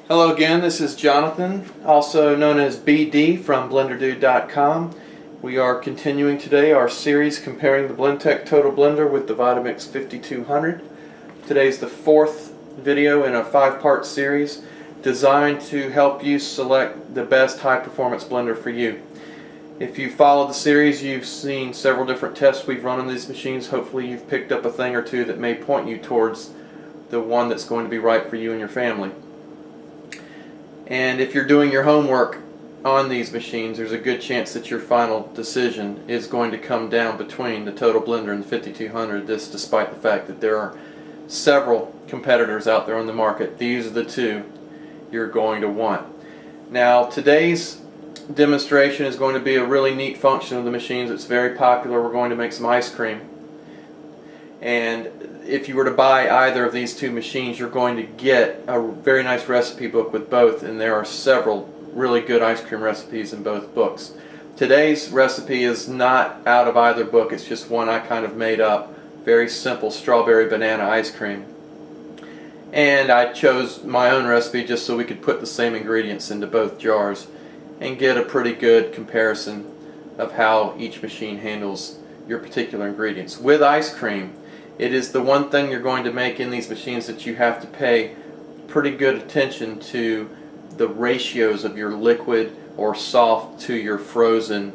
Hello again, this is Jonathan, also known as BD from BlenderDude.com. We are continuing today our series comparing the Blendtec Total Blender with the Vitamix 5200. Today's the fourth video in a 5-part series designed to help you select the best high-performance blender for you. If you followed the series, you've seen several different tests we've run on these machines. Hopefully you've picked up a thing or two that may point you towards the one that's going to be right for you and your family. And if you're doing your homework on these machines, there's a good chance that your final decision is going to come down between the Total Blender and the 5200, this despite the fact that there are several competitors out there on the market. These are the two you're going to want. Now, today's demonstration is going to be a really neat function of the machines. It's very popular. We're going to make some ice cream. And if you were to buy either of these two machines, you're going to get a very nice recipe book with both, and there are several really good ice cream recipes in both books. Today's recipe is not out of either book, it's just one I kind of made up. Very simple strawberry banana ice cream. And I chose my own recipe just so we could put the same ingredients into both jars and get a pretty good comparison of how each machine handles your particular ingredients. With ice cream, it is the one thing you're going to make in these machines that you have to pay pretty good attention to the ratios of your liquid or soft to your frozen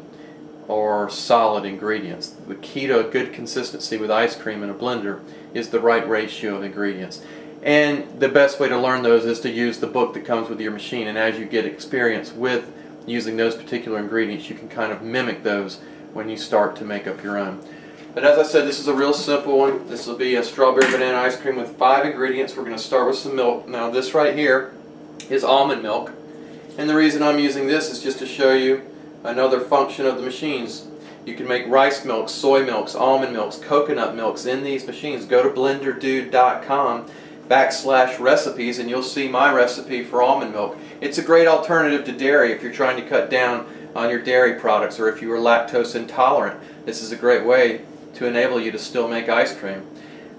or solid ingredients. The key to a good consistency with ice cream in a blender is the right ratio of ingredients. And the best way to learn those is to use the book that comes with your machine, and as you get experience with using those particular ingredients, you can kind of mimic those when you start to make up your own. But as I said, this is a real simple one. This will be a strawberry banana ice cream with 5 ingredients. We're going to start with some milk. Now this right here is almond milk. And the reason I'm using this is just to show you another function of the machines. You can make rice milks, soy milks, almond milks, coconut milks in these machines. Go to BlenderDude.com/recipes and you'll see my recipe for almond milk. It's a great alternative to dairy if you're trying to cut down on your dairy products, or if you are lactose intolerant. This is a great way to enable you to still make ice cream.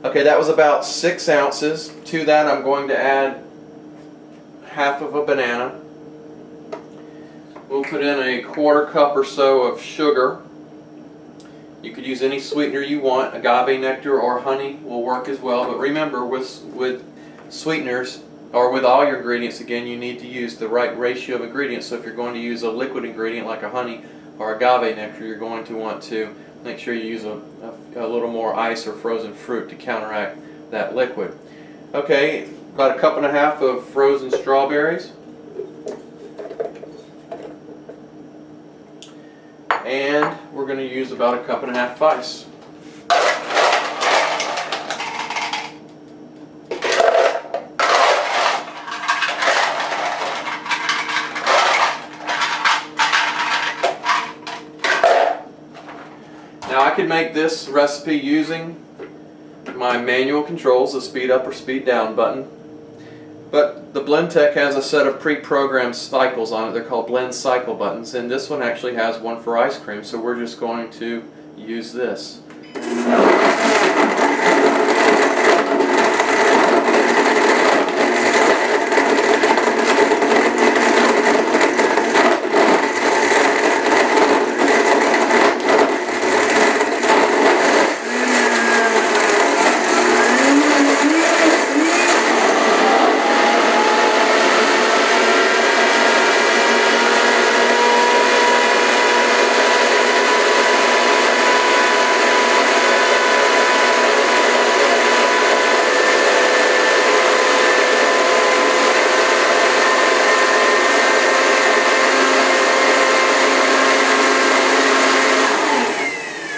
Okay, that was about 6 ounces. To that I'm going to add half of a banana. We'll put in a 1/4 cup or so of sugar. You could use any sweetener you want. Agave nectar or honey will work as well, but remember, with sweeteners, or with all your ingredients, again, you need to use the right ratio of ingredients. So if you're going to use a liquid ingredient like a honey or agave nectar, you're going to want to make sure you use a little more ice or frozen fruit to counteract that liquid. Okay, about 1.5 cups of frozen strawberries. And we're going to use about 1.5 cups of ice. Now I could make this recipe using my manual controls, the speed up or speed down button, but the Blendtec has a set of pre-programmed cycles on it. They're called blend cycle buttons, and this one actually has one for ice cream, so we're just going to use this.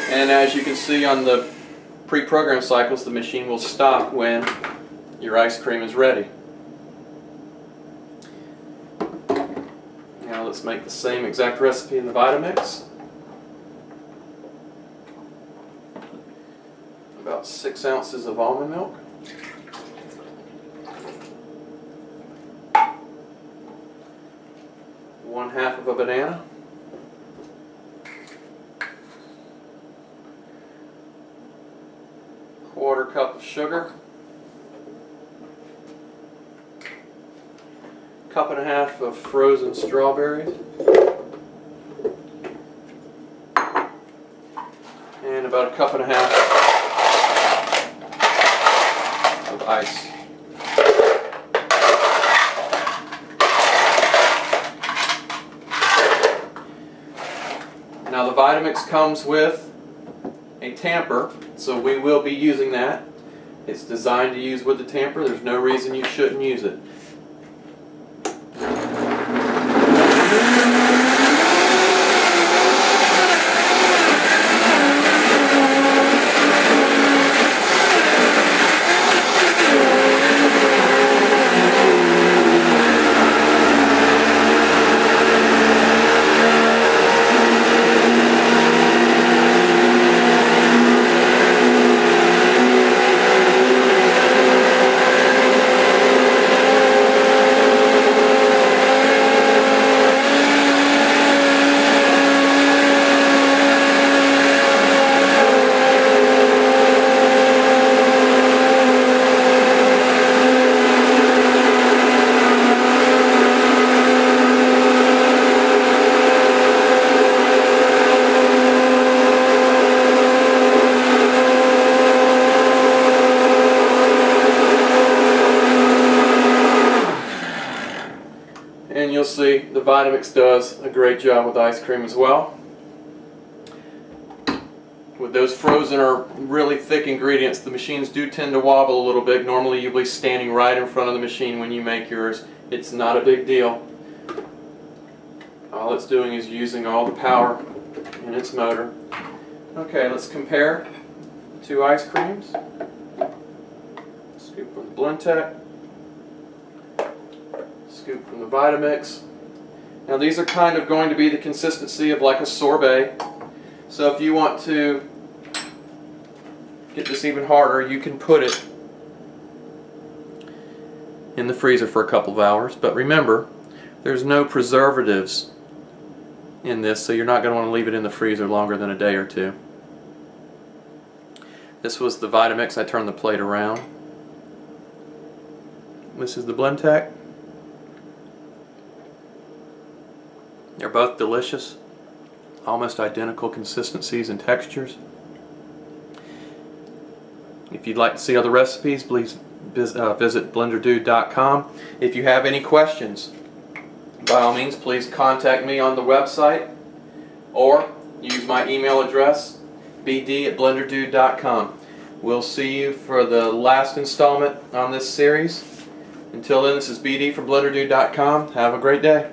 And as you can see on the pre-programmed cycles, the machine will stop when your ice cream is ready. Now let's make the same exact recipe in the Vitamix. About 6 ounces of almond milk. One-half of a banana. 1/4 cup of sugar, cup and a half of frozen strawberries, and about a cup and a half of ice. Now the Vitamix comes with a tamper, so we will be using that. It's designed to use with the tamper. There's no reason you shouldn't use it. And you'll see the Vitamix does a great job with ice cream as well. With those frozen or really thick ingredients, the machines do tend to wobble a little bit. Normally you'll be standing right in front of the machine when you make yours. It's not a big deal. All it's doing is using all the power in its motor. Okay, let's compare the two ice creams. Scoop from the Blendtec. Scoop from the Vitamix. Now these are kind of going to be the consistency of like a sorbet. So if you want to get this even harder, you can put it in the freezer for a couple of hours. But remember, there's no preservatives in this, so you're not going to want to leave it in the freezer longer than a day or two. This was the Vitamix. I turned the plate around. This is the Blendtec. They're both delicious, almost identical consistencies and textures. If you'd like to see other recipes, please visit blenderdude.com. If you have any questions, by all means, please contact me on the website or use my email address, bd@blenderdude.com. We'll see you for the last installment on this series. Until then, this is BD from blenderdude.com. Have a great day.